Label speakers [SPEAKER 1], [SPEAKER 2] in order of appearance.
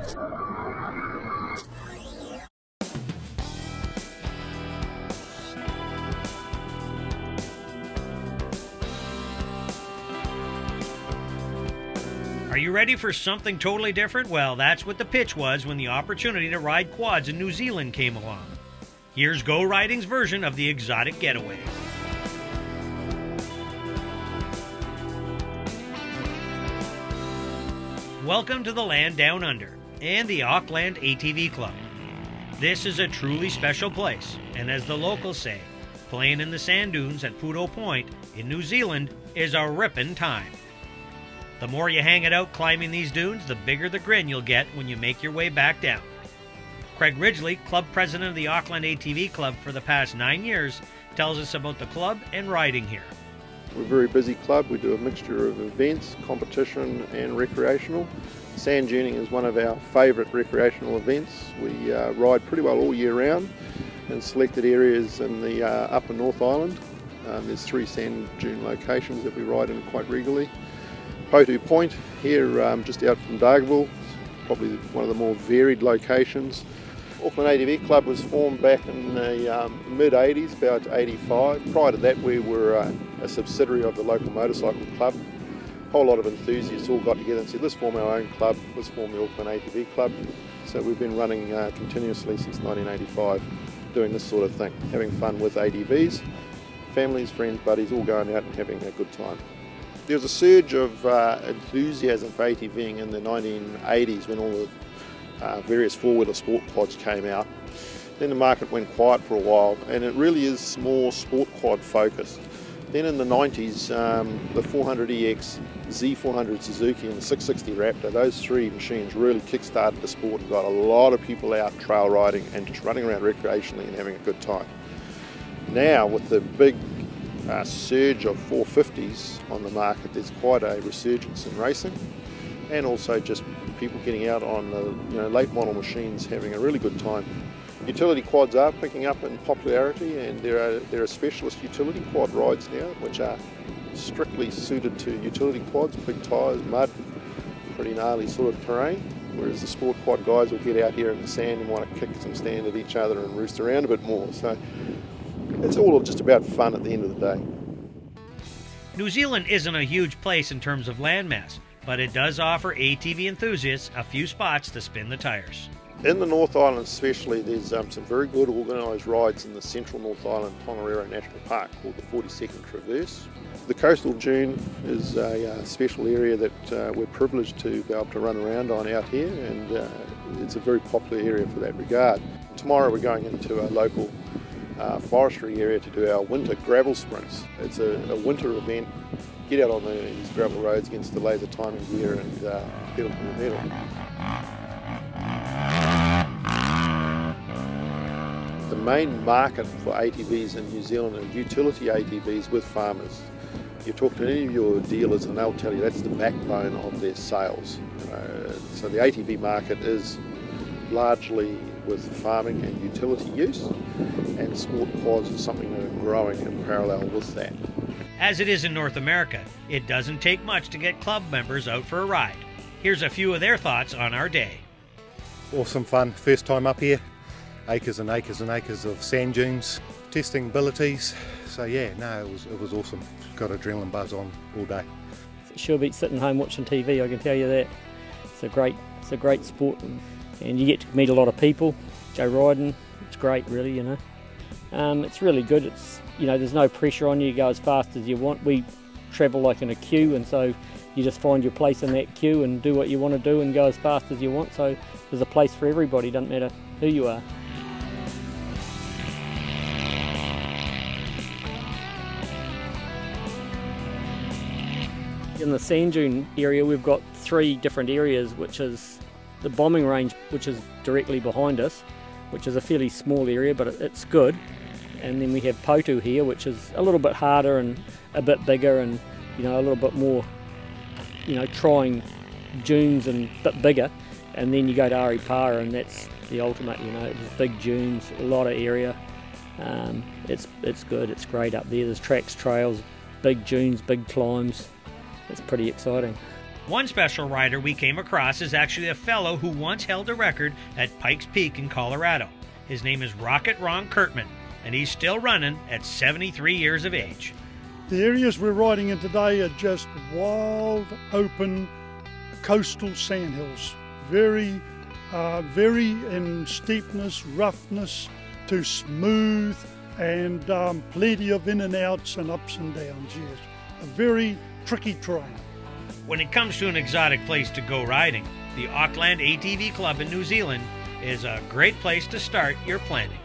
[SPEAKER 1] Are you ready for something totally different? Well, that's what the pitch was when the opportunity to ride quads in New Zealand came along. Here's Go Riding's version of the exotic getaway. Welcome to the land down under and the Auckland ATV Club. This is a truly special place, and as the locals say, playing in the sand dunes at Pouto Point in New Zealand is a rippin' time. The more you hang it out climbing these dunes, the bigger the grin you'll get when you make your way back down. Craig Ridgely, club president of the Auckland ATV Club for the past 9 years, tells us about the club and riding here.
[SPEAKER 2] We're a very busy club. We do a mixture of events, competition and recreational. Sand duning is one of our favourite recreational events. We ride pretty well all year round in selected areas in the upper North Island. There's 3 sand dune locations that we ride in quite regularly. Pouto Point here just out from Dargaville, probably one of the more varied locations. Auckland ATV Club was formed back in the mid-80s, about 85. Prior to that we were a subsidiary of the local motorcycle club. A whole lot of enthusiasts all got together and said, let's form our own club, let's form the Auckland ATV Club. So we've been running continuously since 1985, doing this sort of thing, having fun with ATVs, families, friends, buddies, all going out and having a good time. There was a surge of enthusiasm for ATVing in the 1980s when all the various four-wheeler sport quads came out. Then the market went quiet for a while, and it really is more sport quad focused. Then in the 90s, the 400EX, Z400 Suzuki and the 660 Raptor, those 3 machines really kick-started the sport and got a lot of people out trail riding and just running around recreationally and having a good time. Now with the big surge of 450s on the market, there's quite a resurgence in racing, and also just people getting out on the late model machines having a really good time. Utility quads are picking up in popularity, and there are specialist utility quad rides now which are strictly suited to utility quads, big tyres, mud, pretty gnarly sort of terrain, whereas the sport quad guys will get out here in the sand and want to kick some stand at each other and roost around a bit more. So it's all just about fun at the end of the day.
[SPEAKER 1] New Zealand isn't a huge place in terms of landmass, but it does offer ATV enthusiasts a few spots to spin the tires.
[SPEAKER 2] In the North Island especially, there's some very good organised rides in the central North Island Tongariro National Park called the 42nd Traverse. The coastal dune is a special area that we're privileged to be able to run around on out here, and it's a very popular area for that regard. Tomorrow we're going into a local forestry area to do our winter gravel sprints. It's a winter event. Get out on these gravel roads against the laser timing gear and pedal to the metal. The main market for ATVs in New Zealand are utility ATVs with farmers. You talk to any of your dealers and they'll tell you that's the backbone of their sales. So the ATV market is largely with farming and utility use, and sport quads is something that are growing in parallel with that.
[SPEAKER 1] As it is in North America, it doesn't take much to get club members out for a ride. Here's a few of their thoughts on our day.
[SPEAKER 3] Awesome fun, first time up here, acres and acres and acres of sand dunes, testing abilities, so yeah, no, it was awesome. Got adrenaline buzz on all day.
[SPEAKER 4] Sure beats sitting home watching TV, I can tell you that. It's a great sport, and you get to meet a lot of people, go riding, it's great really, It's really good, there's no pressure on you, you go as fast as you want. We travel like in a queue, and so you just find your place in that queue and do what you want to do and go as fast as you want, so there's a place for everybody, doesn't matter who you are. In the sand dune area we've got 3 different areas, which is the bombing range, which is directly behind us, which is a fairly small area but it's good. And then we have Pouto here, which is a little bit harder and a bit bigger and a little bit more trying dunes and a bit bigger. And then you go to Aripara and that's the ultimate, there's big dunes, a lot of area. It's good, it's great up there. There's tracks, trails, big dunes, big climbs. It's pretty exciting.
[SPEAKER 1] One special rider we came across is actually a fellow who once held a record at Pikes Peak in Colorado. His name is Rocket Ron Kurtman, and he's still running at 73 years of age.
[SPEAKER 5] The areas we're riding in today are just wild, open, coastal sandhills. Very in steepness, roughness to smooth, and plenty of in and outs and ups and downs, yes. A very tricky terrain.
[SPEAKER 1] When it comes to an exotic place to go riding, the Auckland ATV Club in New Zealand is a great place to start your planning.